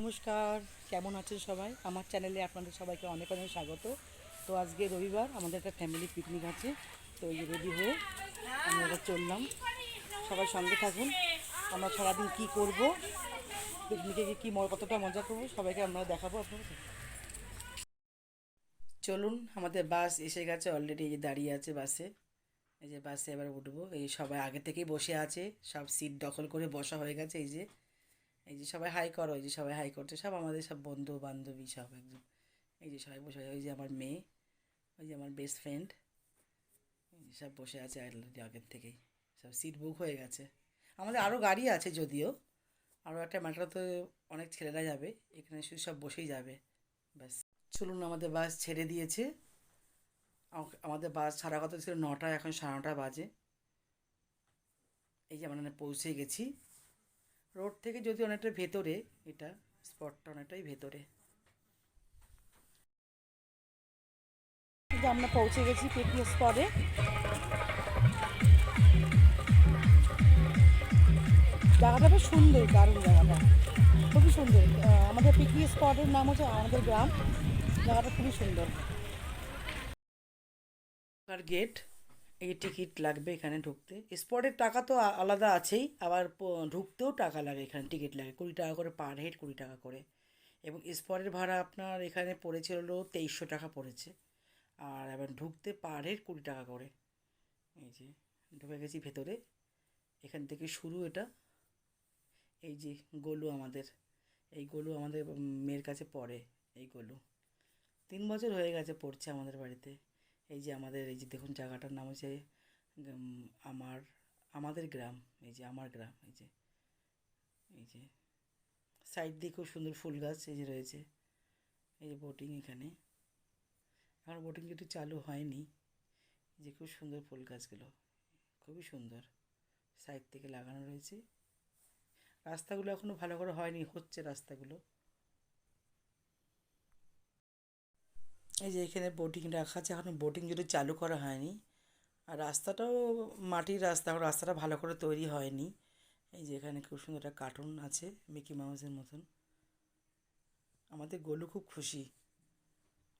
নমস্কার, কেমন আছেন সবাই? আমার চ্যানেলে আপনাদের সবাইকে অনেক অনেক স্বাগত। তো আজকে রবিবার, আমাদের একটা ফ্যামিলি পিকনিক আছে। তো এই রেডি হয়ে আমরা চললাম। সবাই সঙ্গে থাকুন। আমরা সারাদিন কী করব, পিকনিকে গিয়ে কী কতটা মজা করব, সবাইকে আমরা দেখাবো আপনাদের। চলুন, আমাদের বাস এসে গেছে অলরেডি, এই যে দাঁড়িয়ে আছে বাসে। এই যে বাসে এবার উঠবো। এই সবাই আগে থেকেই বসে আছে, সব সিট দখল করে বসা হয়ে গেছে। এই যে সবাই হাই করো, এই যে সবাই হাই করছে, সব আমাদের সব বন্ধু বান্ধবী সব একদম। এই যে সবাই বসে আছে, ওই যে আমার মেয়ে, ওই যে আমার বেস্ট ফ্রেন্ড, এই যে সব বসে আছে অলরেডি আগের থেকেই। সব সিট বুক হয়ে গেছে। আমাদের আরও গাড়ি আছে যদিও, আরও একটা ম্যাটারতে অনেক ছেলেরা যাবে, এখানে শুধু সব বসেই যাবে ব্যাস। চলুন, আমাদের বাস ছেড়ে দিয়েছে। আমাদের বাস ছাড়া কথা ছিল 9টা, এখন 9:30 বাজে। এই যে আমরা পৌঁছে গেছি। রোড থেকে যদি অনেকটা ভেতরে, এটা স্পটটা অনেকটাই ভেতরে। যে আমরা পৌঁছে গেছি পিকনিক স্পটে। জায়গাটা বেশ সুন্দর, দারুণ জায়গাটা, খুবই সুন্দর। আমাদের পিকনিক স্পটের নাম হচ্ছে আমাদের গ্রাম। জায়গাটা খুবই সুন্দর। আর গেট, এই টিকিট লাগবে এখানে ঢুকতে। স্পটের টাকা তো আলাদা আছেই, আবার ঢুকতেও টাকা লাগে, এখানে টিকিট লাগে 20 টাকা করে পার হেড, 20 টাকা করে। এবং স্পটের ভাড়া আপনার এখানে পড়েছিল 2300 টাকা পড়েছে। আর এবার ঢুকতে পার হেড 20 টাকা করে। এই যে ঢুকে গেছি ভেতরে, এখান থেকে শুরু এটা। এই যে গোলু আমাদের, এই গোলু আমাদের মেয়ের কাছে পড়ে। এই গোলু 3 বছর হয়ে গেছে পড়ছে আমাদের বাড়িতে। এই যে আমাদের, এই যে দেখুন জায়গাটার নাম হচ্ছে আমার আমাদের গ্রাম। এই যে আমার গ্রাম, এই যে সাইড দিয়ে খুব সুন্দর ফুল গাছ এই যে রয়েছে। এই যে বোটিং এখানে, আর বোটিং যেটু চালু হয়নি। এই যে খুব সুন্দর ফুল গাছগুলো, খুবই সুন্দর সাইড থেকে লাগানো রয়েছে। রাস্তাগুলো এখনও ভালো করে হয়নি, হচ্ছে রাস্তাগুলো। এই যে এখানে বোটিং রাখা আছে, এখন বোটিং যদি চালু করা হয়নি। আর রাস্তাটাও মাটির রাস্তা, এখন রাস্তাটা ভালো করে তৈরি হয়নি। এই যে এখানে খুব সুন্দর একটা কার্টুন আছে মিকি মাউসের মতন। আমাদের গোলু খুব খুশি,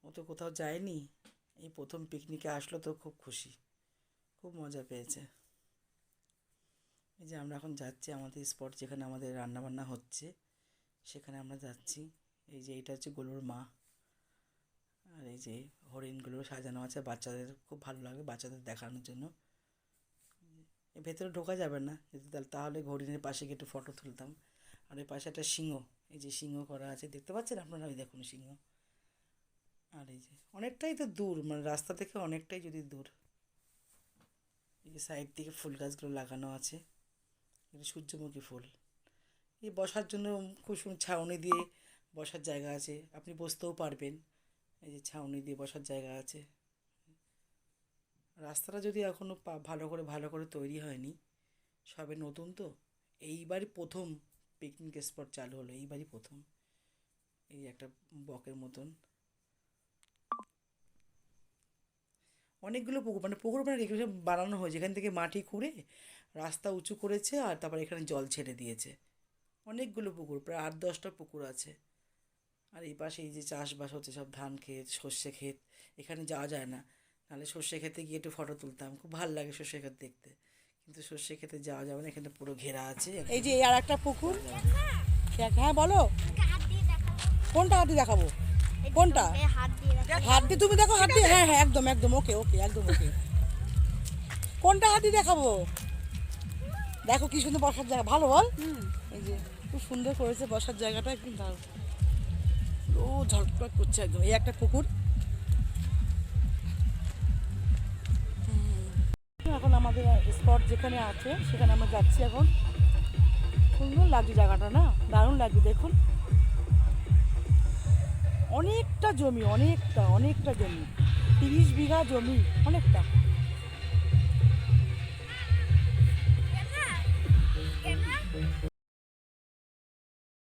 ও তো কোথাও যায়নি, এই প্রথম পিকনিকে আসলো, তো খুব খুশি, খুব মজা পেয়েছে। এই যে আমরা এখন যাচ্ছি আমাদের স্পট, যেখানে আমাদের রান্নাবান্না হচ্ছে, সেখানে আমরা যাচ্ছি। এই যে এটা হচ্ছে গোলুর মা। আর এই যে হরিণগুলো সাজানো আছে, বাচ্চাদের খুব ভালো লাগে, বাচ্চাদের দেখানোর জন্য। এর ভেতরে ঢোকা যাবে না, যদি তাহলে হরিণের পাশে গিয়ে একটু ফটো তুলতাম। আর এই পাশে একটা সিংহ, এই যে সিংহ করা আছে, দেখতে পাচ্ছেন আপনারা, ওই দেখুন সিংহ। আর এই যে অনেকটাই তো দূর, মানে রাস্তা থেকে অনেকটাই যদি দূর। এই যে সাইড থেকে ফুল গাছগুলো লাগানো আছে, এটা সূর্যমুখী ফুল। এই বসার জন্য খুব সুন্দর ছাউনি দিয়ে বসার জায়গা আছে, আপনি বসতেও পারবেন। এই যে ছাউনি দিয়ে বসার জায়গা আছে। রাস্তাটা যদি এখনও ভালো করে তৈরি হয়নি, সবে নতুন তো, এইবারই প্রথম পিকনিক স্পট চালু হলো, এইবারই প্রথম। এই একটা বকের মতন অনেকগুলো পুকুর, মানে পুকুর মানে এগুলো সব বানানো হয়েছে, এখান থেকে মাটি খুঁড়ে রাস্তা উঁচু করেছে, আর তারপর এখানে জল ছেড়ে দিয়েছে। অনেকগুলো পুকুর, প্রায় 8-10টা পুকুর আছে। আর এই পাশে এই যে চাষবাস হচ্ছে, সব ধান ক্ষেত, সর্ষে ক্ষেত। এখানে যাওয়া যায় না, নাহলে সর্ষে ক্ষেতে গিয়ে একটু ফটো তুলতাম, খুব ভালো লাগে সর্ষে ক্ষেত দেখতে। কিন্তু সর্ষে ক্ষেতে যাওয়া যাবে না, এখানে পুরো ঘেরা আছে। এই যে আর একটা পুকুর। হ্যাঁ বলো, কোনটা হাত দিয়ে দেখাবো? কোনটা হাত দিয়ে তুমি দেখো, হাত দিয়ে, হ্যাঁ হ্যাঁ একদম একদম, ওকে ওকে, একদম ওকে। কোনটা হাত দিয়ে দেখাবো? দেখো কি সুন্দর বসার জায়গা, ভালো বল। এই যে খুব সুন্দর করেছে বসার জায়গাটা, একদম দারুণ। ও ঝটপট করছে একদম। এই একটা পুকুর। এখন আমাদের স্পট যেখানে আছে সেখানে আমরা যাচ্ছি এখন। সুন্দর লাগছে জায়গাটা, না দারুণ লাগছে দেখুন। অনেকটা জমি, অনেকটা অনেকটা জমি, 30 বিঘা জমি, অনেকটা।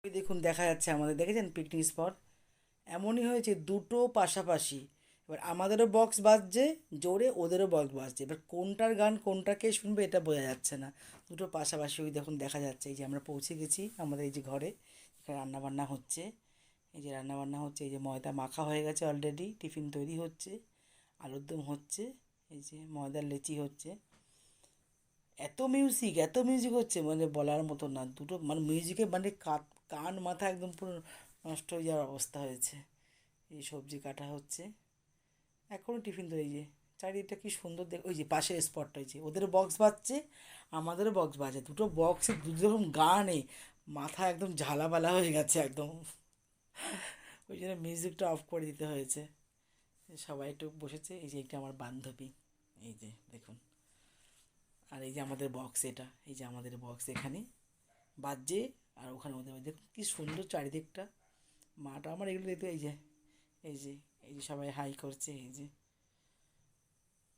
দেখুন দেখা যাচ্ছে আমাদের, দেখেছেন পিকনিক স্পট এমনই হয়েছে, দুটো পাশাপাশি। এবার আমাদেরও বক্স বাজছে জোরে, ওদেরও বক্স বাজছে, এবার কোনটার গান কোনটা কে শুনবে এটা বোঝা যাচ্ছে না। দুটো পাশাপাশি ওই দেখুন দেখা যাচ্ছে। এই যে আমরা পৌঁছে গেছি আমাদের এই যে ঘরে, রান্নাবান্না হচ্ছে। এই যে রান্নাবান্না হচ্ছে, এই যে ময়দা মাখা হয়ে গেছে অলরেডি, টিফিন তৈরি হচ্ছে, আলুর দম হচ্ছে, এই যে ময়দার লেচি হচ্ছে। এত মিউজিক হচ্ছে মানে বলার মতো না। দুটো মানে মিউজিকে মানে কান মাথা একদম পুরো নষ্ট হয়ে যাওয়ার অবস্থা হয়েছে। এই সবজি কাটা হচ্ছে, এখনও টিফিন তো। এই যে চারিদিকটা কি সুন্দর দেখ, ওই যে পাশের স্পটটা, হয়েছে ওদেরও বক্স বাজছে, আমাদেরও বক্স বাজে, দুটো বক্সে দুরকম গানে মাথা একদম ঝালাপালা হয়ে গেছে একদম। ওই জন্য মিউজিকটা অফ করে দিতে হয়েছে। সবাই একটু বসেছে। এই যে এটা আমার বান্ধবী, এই যে দেখুন। আর এই যে আমাদের বক্স, এটা এই যে আমাদের বক্স এখানে বাজছে, আর ওখানে ওদের দেখুন কী সুন্দর চারিদিকটা। মাটা আমার এগুলো দেখতে, এই যে এই যে এই যে সবাই হাই করছে, এই যে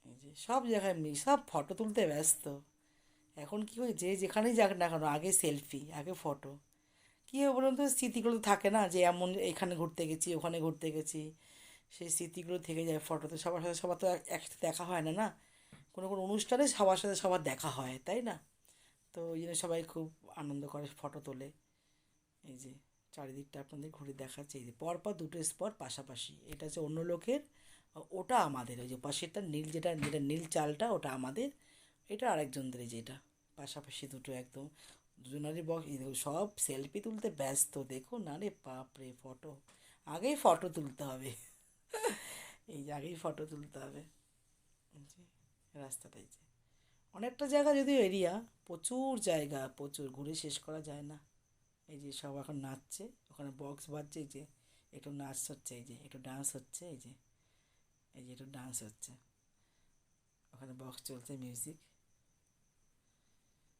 এই যে সব জায়গায় সব ফটো তুলতে ব্যস্ত। এখন কী হয়, যে যেখানেই যাক না কেন আগে সেলফি, আগে ফটো। কী হবে বলুন তো, স্মৃতিগুলো তো থাকে না, যে এমন এখানে ঘুরতে গেছি ওখানে ঘুরতে গেছি, সেই স্মৃতিগুলো থেকে যায় ফটোতে। সবার সাথে সবার তো একসাথে দেখা হয় না, না কোনো কোনো অনুষ্ঠানে সবার সাথে সবার দেখা হয়, তাই না? তো ওই জন্য সবাই খুব আনন্দ করে, ফটো তোলে। এই যে চারিদিকটা আপনাদের ঘুরে দেখাচ্ছে, এই যে পরপর দুটো স্পট পাশাপাশি, এটা হচ্ছে অন্য লোকের, ওটা আমাদের। ওই যে পাশেরটা নীল, যেটা যেটা নীল চালটা ওটা আমাদের, এটা আরেকজনদের। এই যে এটা পাশাপাশি দুটো একদম, দুজনেরই বক্স। সব সেলফি তুলতে ব্যস্ত দেখুন। আরে বাপরে, ফটো আগেই ফটো তুলতে হবে। এই যে আগেই ফটো তুলতে হবে। রাস্তাটাই যে অনেকটা জায়গা, যদিও এরিয়া প্রচুর জায়গা, প্রচুর, ঘুরে শেষ করা যায় না। এই যে সব এখন নাচছে, ওখানে বক্স বাজছে, এই যে একটু নাচ হচ্ছে, এই যে একটু ডান্স হচ্ছে, এই যে এই যে একটু ডান্স হচ্ছে, ওখানে বক্স চলছে, মিউজিক।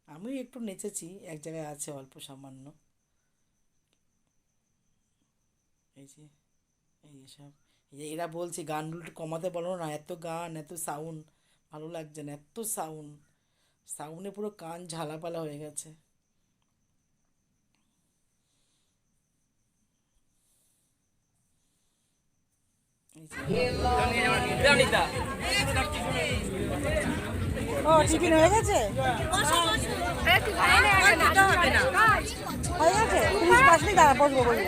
আমি একটু নেচেছি, এক জায়গায় আছে অল্প সামান্য। এই যে এই সব, এই যে এরা বলছে গানগুলো একটু কমাতে বলো না, এত গান এত সাউন্ড ভালো লাগছে না, এত সাউন্ড, সাউন্ডে পুরো কান ঝালাপালা হয়ে গেছে। ও টিফিন হয়ে গেছে, হয়ে গেছে, পুলিশ পাশে দাঁড়া, বসবো বলবো।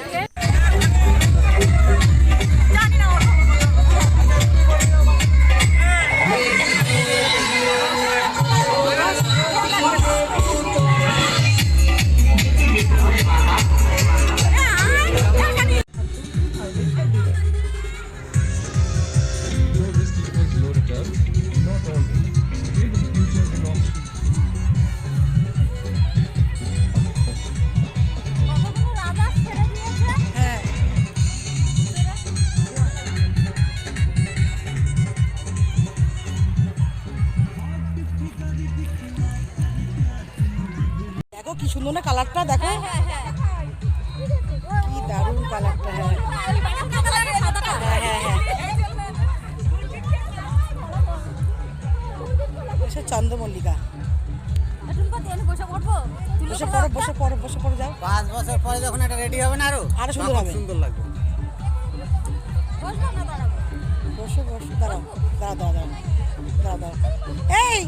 দেখো কি সুন্দর না কালারটা, দেখো কি দারুণ কালারটা। হ্যাঁ হ্যাঁ হ্যাঁ হ্যাঁ, চন্দ্রমল্লিকা। বসে পড়ো, বসে পড়ো, বসে পড়ো, যাও। 5 বছর পরে যখন এটা রেডি হবে না, আরো সুন্দর হবে, সুন্দর লাগবে। বসো বসো, দাঁড়াও দাঁড়াও দাঁড়াও দাঁড়াও দাঁড়াও। এই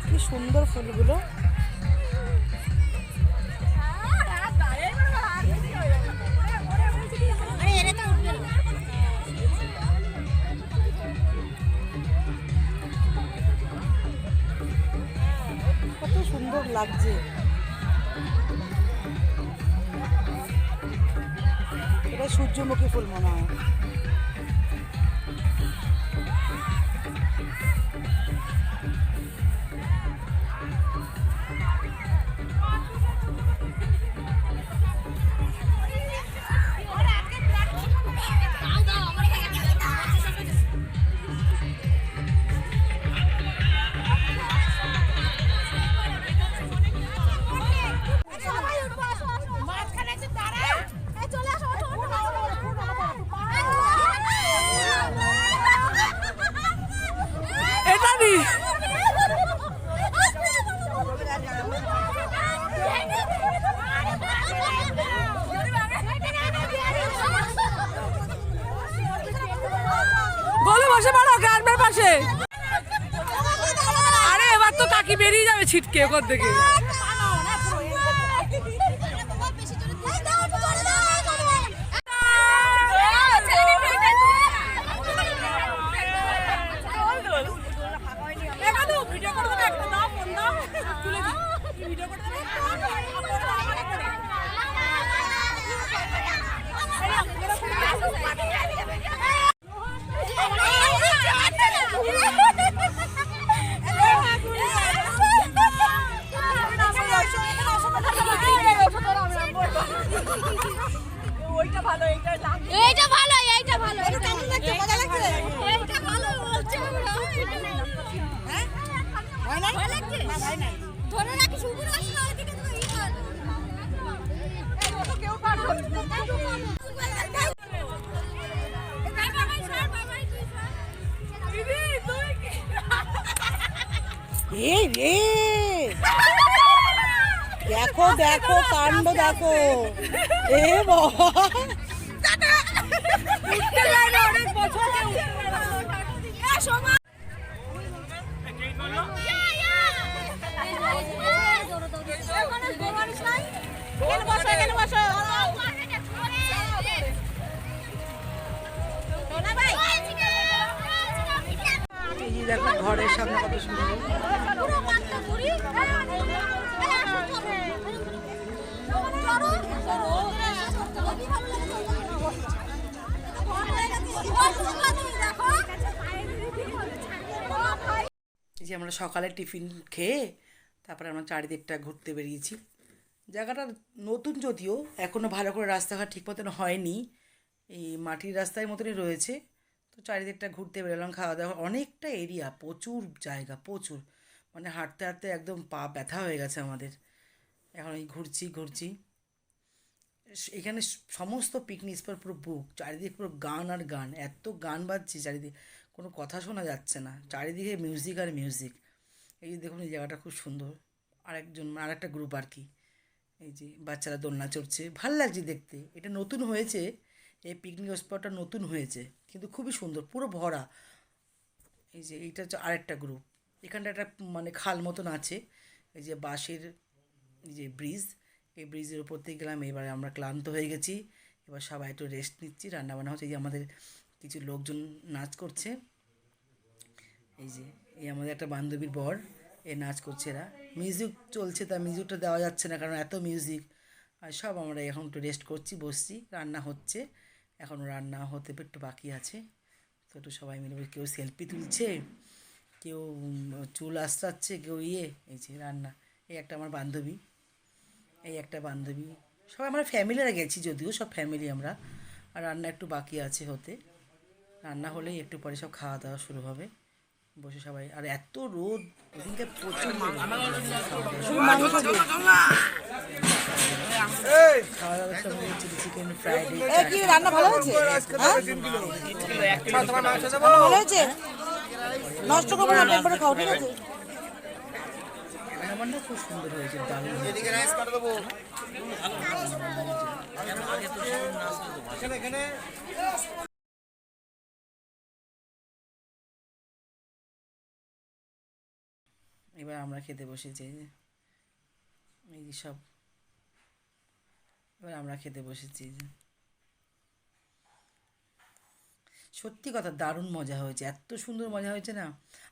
কি সুন্দর ফুলগুলো। কত সুন্দর লাগছে। এটা সূর্যমুখী ফুল মনে হয়। গোলু বসে পড়ো গ্রামের পাশে। আরে এবার তো কাকি বেরিয়ে যাবে ছিটকে ওখান থেকে। এই রে দেখো দেখো কাণ্ড দেখো এ বাবা উঠতে যায় না, অনেক বছর কেউ উঠতে পারে না। এ সোমা এই যে দেখো ঘরের সামনে কত সুন্দর। এই যে আমরা সকালে টিফিন খেয়ে তারপরে আমরা চারিদিকটা ঘুরতে বেরিয়েছি। জায়গাটা নতুন যদিও, এখনও ভালো করে রাস্তাঘাট ঠিক মতন হয়নি, এই মাটির রাস্তার মতনই রয়েছে। তো চারিদিকটা ঘুরতে বেরোলাম, খাওয়া দাওয়া, অনেকটা এরিয়া, প্রচুর জায়গা, প্রচুর, মানে হাঁটতে হাঁটতে একদম পা ব্যথা হয়ে গেছে আমাদের। এখন এই ঘুরছি ঘুরছি, এখানে সমস্ত পিকনিক স্পট পুরো বুক, চারিদিকে পুরো গান আর গান, এত গান বাজছে চারিদিকে, কোনো কথা শোনা যাচ্ছে না, চারিদিকে মিউজিক আর মিউজিক। এই যে দেখুন এই জায়গাটা খুব সুন্দর, আরেকটা গ্রুপ আর কি, এই যে বাচ্চারা দোলনা চড়ছে, ভাল লাগছে দেখতে। এটা নতুন হয়েছে, এই পিকনিক স্পটটা নতুন হয়েছে, কিন্তু খুবই সুন্দর, পুরো ভরা। এই যে এইটা হচ্ছে আরেকটা গ্রুপ, এখানটা একটা মানে খাল মতন আছে, এই যে বাঁশের এই যে ব্রিজ, এই ব্রিজের উপর থেকে গেলাম। এবারে আমরা ক্লান্ত হয়ে গেছি, এবার সবাই একটু রেস্ট নিচ্ছি, রান্নাবান্না হচ্ছে। এই যে আমাদের কিছু লোকজন নাচ করছে, এই যে এই আমাদের একটা বান্ধবীর বর, এ নাচ করছে, এরা মিউজিক চলছে, তা মিউজিকটা দেওয়া যাচ্ছে না কারণ এত মিউজিক। আর সব আমরা এখন একটু রেস্ট করছি, বসছি, রান্না হচ্ছে, এখনও রান্না হতে একটু বাকি আছে। তো একটু সবাই মিলে কেউ সেলফি তুলছে, কেউ চুল আশ্রাচ্ছে, কেউ এই যে রান্না। এই একটা আমার বান্ধবী, এই একটা বান্ধবী, সবাই আমরা ফ্যামিলিরা গেছি, যদিও সব ফ্যামিলি আমরা। আর রান্না একটু বাকি আছে হতে, রান্না হলেই একটু পরে সব খাওয়া দাওয়া শুরু হবে, বসে সবাই। আর এত রোদ ওদিনকে, প্রচুর খাওয়া দাওয়া সব চিলি চিকেন, ফ্রাইড কি রান্না ভালো হয়েছে? ভালো হয়েছে, নষ্ট করবো না, একবারে খাও, ঠিক আছে? রান্নাবান্না খুব সুন্দর হয়েছে, দারুণ হয়েছে। এবার আমরা খেতে বসেছি, এই যে সব, এবার আমরা খেতে বসেছি। সত্যি কথা দারুণ মজা হয়েছে, এত সুন্দর মজা হয়েছে না।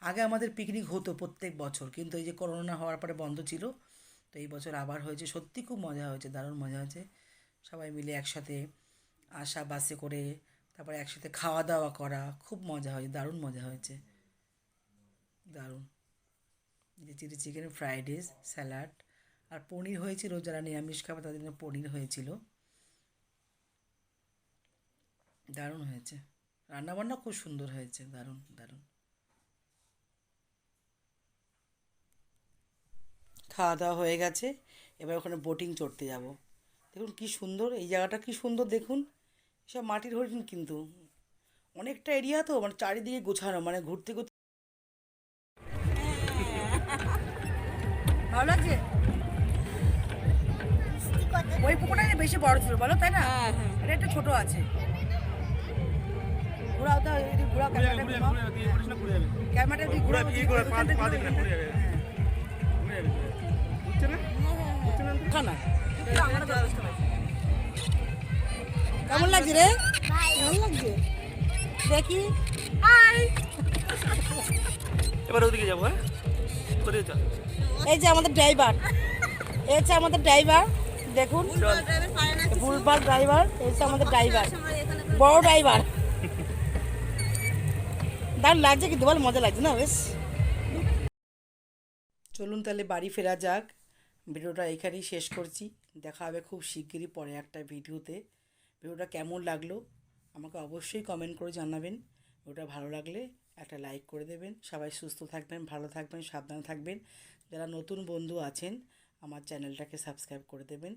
আগে আমাদের পিকনিক হতো প্রত্যেক বছর, কিন্তু এই যে করোনা হওয়ার পরে বন্ধ ছিল, তো এই বছর আবার হয়েছে। সত্যি খুব মজা হয়েছে, দারুণ মজা হয়েছে। সবাই মিলে একসাথে আসা, বাসে করে, তারপরে একসাথে খাওয়া দাওয়া করা, খুব মজা হয়েছে, দারুণ মজা হয়েছে, দারুণ। যে chilli chicken, fried rice, salad, আর পনির হয়েছিল, যারা নিরামিষ খাবে তাদের জন্য পনির হয়েছিল, দারুণ হয়েছে। রান্নাবান্না খুব সুন্দর হয়েছে, দারুণ দারুণ। খাওয়া দাওয়া হয়ে গেছে, এবার ওখানে বোটিং চড়তে যাব। দেখুন কি সুন্দর, এই জায়গাটা কি সুন্দর দেখুন, সব মাটির হরিণ, কিন্তু অনেকটা এরিয়া তো, মানে চারিদিকে গোছানো, মানে ঘুরতে ঘুরতে। ভালো লাগছে। ওই পুকুরটা বেশি বড় ছিল বলো, তাই না? এটা একটু ছোট আছে। ঘোরাও তো, যদি ঘোরাও ক্যামেরাটা ঘুরাও, ক্যামেরাটা যদি ঘুরাও, না কেমন লাগছে রে? কেমন লাগছে দেখি। এবার ওদিকে যাবো, হ্যাঁ, ওদিকে চল। এই যে আমাদের ড্রাইভার, এই হচ্ছে আমাদের ড্রাইভার, দেখুন ভুলভাল ড্রাইভার, এই হচ্ছে আমাদের ড্রাইভার, বড় ড্রাইভার। দারুণ লাগছে, কিন্তু বল মজা লাগছে না বেশ। চলুন তাহলে বাড়ি ফেরা যাক, ভিডিওটা এখানেই শেষ করছি। দেখা হবে খুব শিগগিরই পরে একটা ভিডিওতে। ভিডিওটা কেমন লাগলো আমাকে অবশ্যই কমেন্ট করে জানাবেন। ভিডিওটা ভালো লাগলে একটা লাইক করে দেবেন। সবাই সুস্থ থাকবেন, ভালো থাকবেন, সাবধানে থাকবেন। যারা নতুন বন্ধু আছেন আমার চ্যানেলটাকে সাবস্ক্রাইব করে দেবেন।